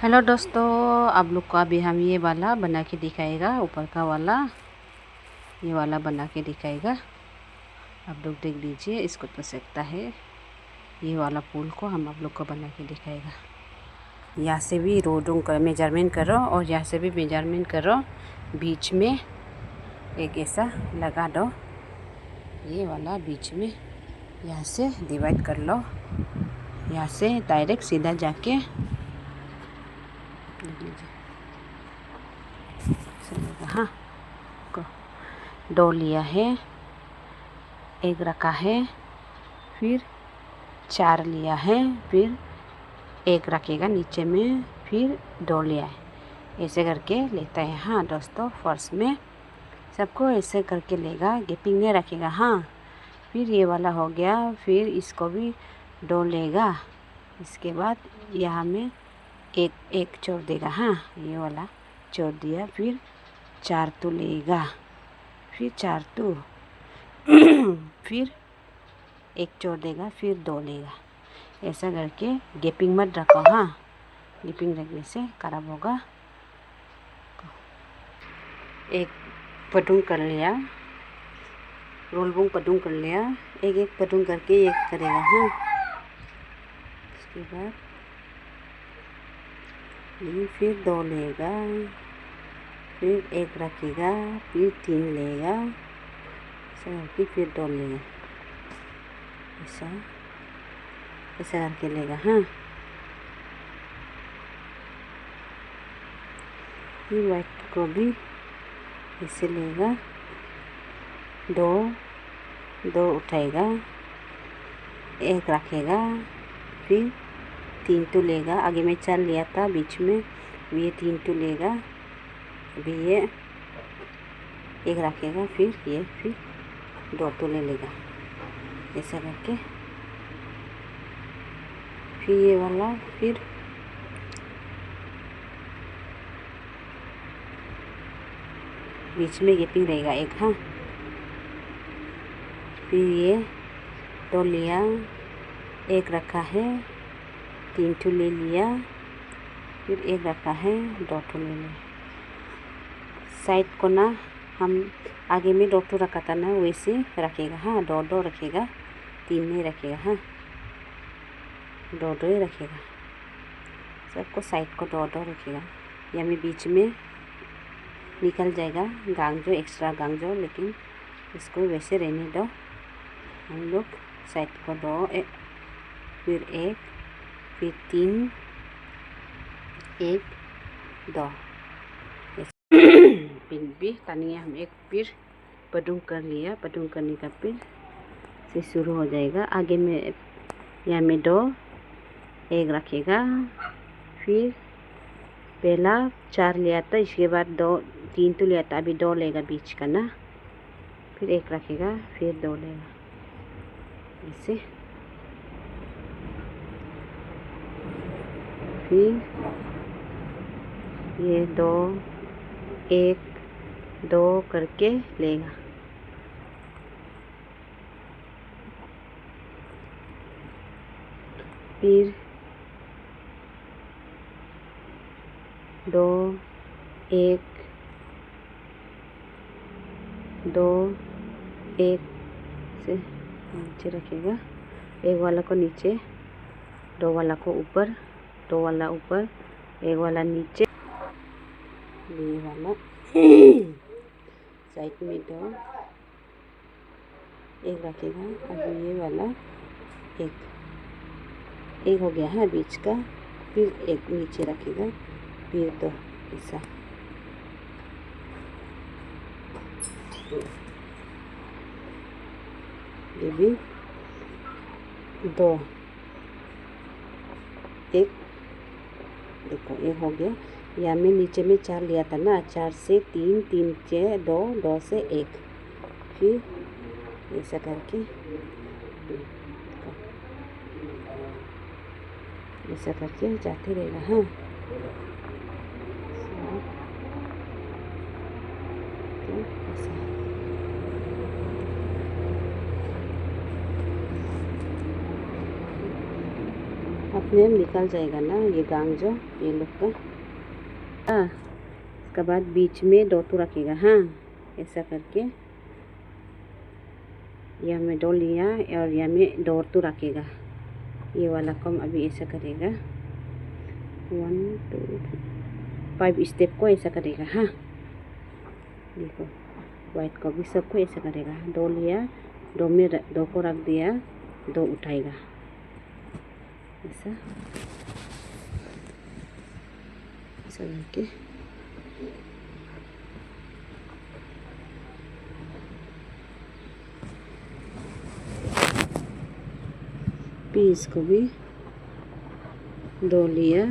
Hello दोस्तों, आप लोग को अभी हम ये वाला बना के दिखाएगा। ऊपर का वाला ये वाला बना के दिखाएगा। आप लोग देख लीजिए, इसको तो सकता है। ये वाला फूल को हम आप लोग को बना के दिखाएगा। यहाँ से भी रोडों का मेजरमेंट करो और यहाँ से भी मेजरमेंट करो। बीच में एक ऐसा लगा दो, ये वाला बीच में। यहाँ से डिवाइड कर लो। यहाँ से डायरेक्ट सीधा जाके हाँ को 2 लिया है, 1 रखा है, फिर 4 लिया है, फिर 1 रखेगा नीचे में, फिर 2 लिया है। ऐसे करके लेता है। हाँ दोस्तों, फर्स्ट में सबको ऐसे करके लेगा, गैपिंग नहीं रखेगा। हाँ, फिर ये वाला हो गया, फिर इसको भी 2 लेगा। इसके बाद यहाँ में एक छोड़ देगा। हाँ, ये वाला छोड़ दिया, फिर 4 तो लेगा, फिर 4 तो फिर 1 छोड़ देगा, फिर 2 लेगा। ऐसा करके गैपिंग मत रखो। हाँ, गैपिंग रखने से खराब होगा। एक पटुंग कर लिया, रोल बुंग पटुंग कर लिया। एक पटुंग करके एक करेगा। हाँ, उसके बाद ये फिर 2 लेगा, फिर 1 रखेगा, फिर 3 लेगा, फिर 2 लेगा। ऐसा करके लेगा। हाँ, फिर वाइट को भी ऐसे लेगा, 2 उठाएगा, 1 रखेगा, फिर 3 तो लेगा। आगे में 4 लिया था, बीच में ये 3 तो लेगा। अभी ये 1 रखेगा, फिर ये फिर 2 तो ले लेगा। ऐसा करके फिर ये वाला फिर बीच में गैपिंग रहेगा 1। हाँ, फिर ये 2 लिया, 1 रखा है, 3 तो ले लिया, फिर 1 रखा है, 2 तो ले लिया। साइड को ना हम आगे में 2 तो रखा था ना, वैसे रखेगा। हाँ, 2 रखेगा, 3 नहीं रखेगा। हाँ, 2 ही रखेगा। सबको साइड को 2 रखेगा। या में बीच में निकल जाएगा गांगजो, एक्स्ट्रा गांगजो, लेकिन इसको वैसे रहने दो। हम लोग साइड को 2, फिर 1, फिर 3, 1, 2 पिन भी तानिए। हम एक फिर पटुंग कर लिया। पटुंग करने का फिर से शुरू हो जाएगा। आगे में यहाँ में 2, 1 रखेगा, फिर पहला 4 लिया था, इसके बाद 3 तो लिया था, अभी 2 लेगा बीच का ना, फिर 1 रखेगा, फिर 2 लेगा। ऐसे फिर ये 2, 1, 2 करके लेगा। फिर 2, 1, 2, 1 से नीचे रखेगा। 1 वाला को नीचे, 2 वाला को ऊपर, 2 वाला ऊपर, 1 वाला नीचे, ये वाला साइड में 2, 1 रखेगा। अब ये वाला 1 हो गया है बीच का, फिर 1 नीचे रखेगा, फिर 2। ऐसा ये भी 2, 1 देखो 1 हो गया। या में नीचे में 4 लिया था ना, 4 से 3, 3 से 2, 2 से 1, फिर ऐसा करके ऐसा करके जाते रहेगा। हाँ, ऐसा अब नेम निकल जाएगा ना, ये गांग जो ये लोग का। हाँ, उसके बाद बीच में दो तो रखेगा। हाँ, ऐसा करके यहाँ में दो लिया और यहाँ में दो तो रखेगा। ये वाला कम अभी ऐसा करेगा, 1 2 5 स्टेप को ऐसा करेगा। हाँ, देखो वाइट को भी सबको ऐसा करेगा। दो लिया, दो में दो को रख दिया, दो उठाएगा ऐसा करके। फिर इसको भी दो लिया,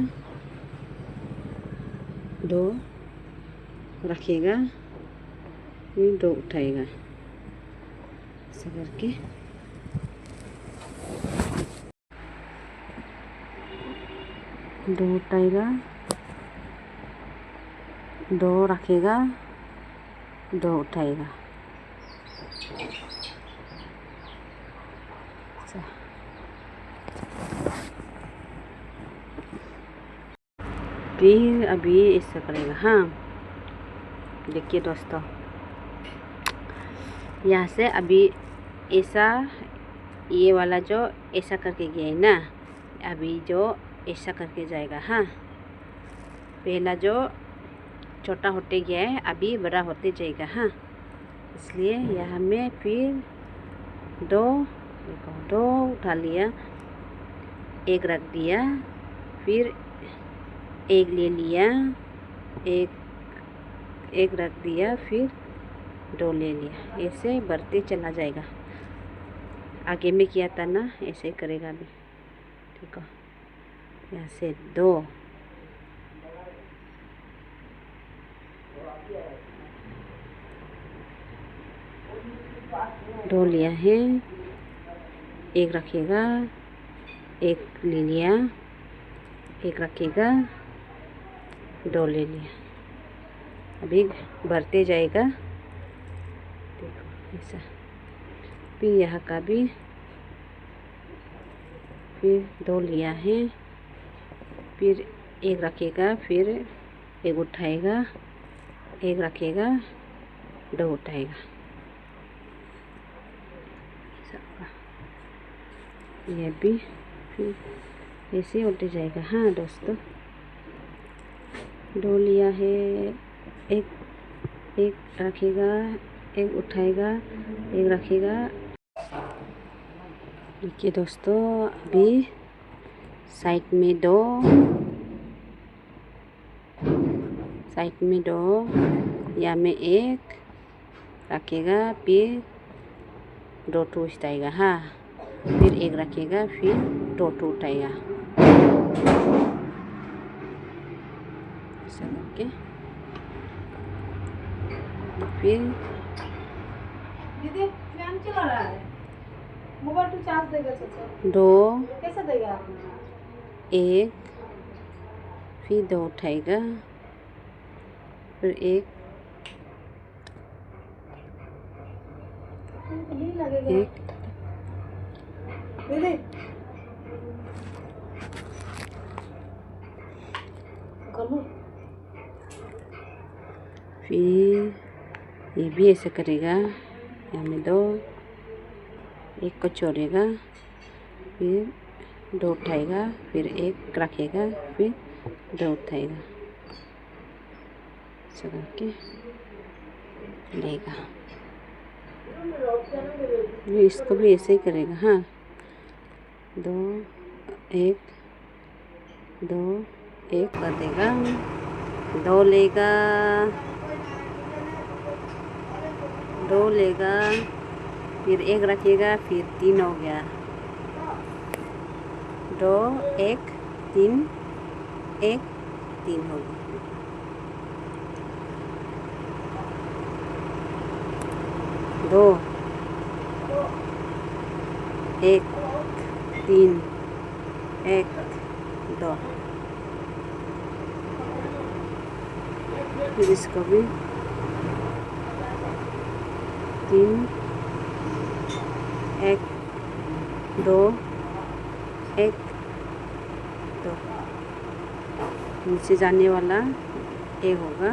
दो रखेगा, फिर दो उठाएगा ऐसा करके। दो उठाएगा, दो रखेगा, दो उठाएगा। फिर अभी ऐसा करेगा। हाँ, देखिए दोस्तों, यहाँ से अभी ऐसा ये वाला जो ऐसा करके गया है ना, अभी जो ऐसा करके जाएगा। हाँ, पहला जो छोटा होते गया है अभी बड़ा होते जाएगा। हाँ, इसलिए यहाँ में फिर दो, देखो दो उठा लिया, एक रख दिया, फिर एक ले लिया, एक रख दिया, फिर दो ले लिया, ऐसे बढ़ते चला जाएगा। आगे में किया था ना, ऐसे करेगा अभी। ठीक है, यहाँ से दो लिया है, एक रखेगा, एक ले लिया, एक रखेगा, दो ले लिया, अभी बढ़ते जाएगा। देखो ऐसा। फिर यहाँ का भी फिर दो लिया है, फिर एक रखेगा, फिर एक उठाएगा, एक रखेगा, दो उठाएगा, ये भी फिर ऐसे उठ जाएगा। हाँ दोस्तों, दो लिया है, एक रखेगा, एक उठाएगा, एक रखेगा। देखिए दोस्तों, अभी साइड में दो, या में एक रखेगा, फिर दो टू उठाएगा। हाँ, फिर एक रखेगा, फिर दो टू उठाएगा ऐसा करके। फिर दीदी फैन चला रहा है, मोबाइल तो चार्ज देगा चाचा, दो, कैसे देगा? एक, फिर दो उठाएगा, फिर एक, नहीं लगेगा एक, दीदी कलो। फिर ये भी ऐसे करेगा। यहाँ में दो, एक को छोड़ेगा, फिर दो उठाएगा, फिर एक रखेगा, फिर दो उठाएगा ऐसा करके लेगा। ये इसको भी ऐसे ही करेगा। हाँ, दो, एक, दो, एक कर देगा, दो लेगा, दो लेगा, फिर एक रखेगा, फिर तीन हो गया, दो, एक, तीन, एक, तीन हो गया। दो, एक, तीन, एक, दो। फिर इसको भी तीन, एक, दो, एक, नीचे जाने वाला ए होगा,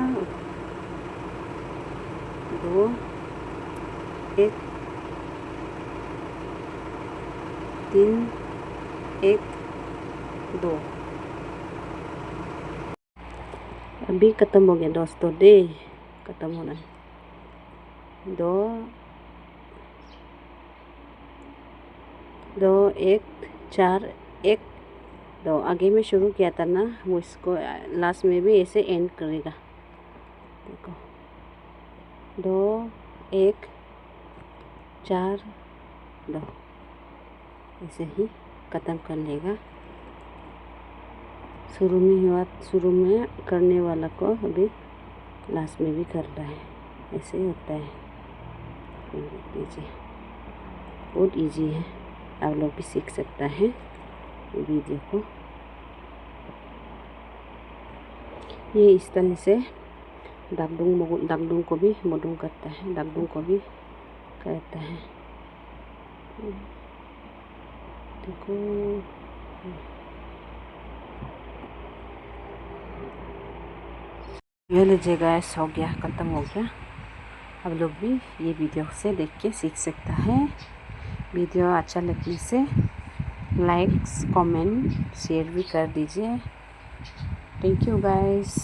2 1 3 1 2। अभी ख़त्म हो गया दोस्तों, डे ख़त्म होना है। 2 2 1 4 1 2। आगे में शुरू किया था ना, वो इसको लास्ट में भी ऐसे एंड करेगा। देखो 2 1 4 2, ऐसे ही ख़त्म कर लेगा। शुरू में करने वाला को अभी लास्ट में भी कर रहा है, ऐसे ही होता है। देख लीजिए, बहुत इजी है, आप लोग भी सीख सकता है ये वीडियो को। ये इस तरह से दाबदुंग को भी मोडुंग करता है, दाबदुंग को भी करता है। देखो ये लीजिए गाइस, हो गया, ख़त्म हो गया। आप लोग भी ये वीडियो से देख के सीख सकता है। वीडियो अच्छा लगने से लाइक्स कमेंट शेयर भी कर दीजिए। Thank you guys.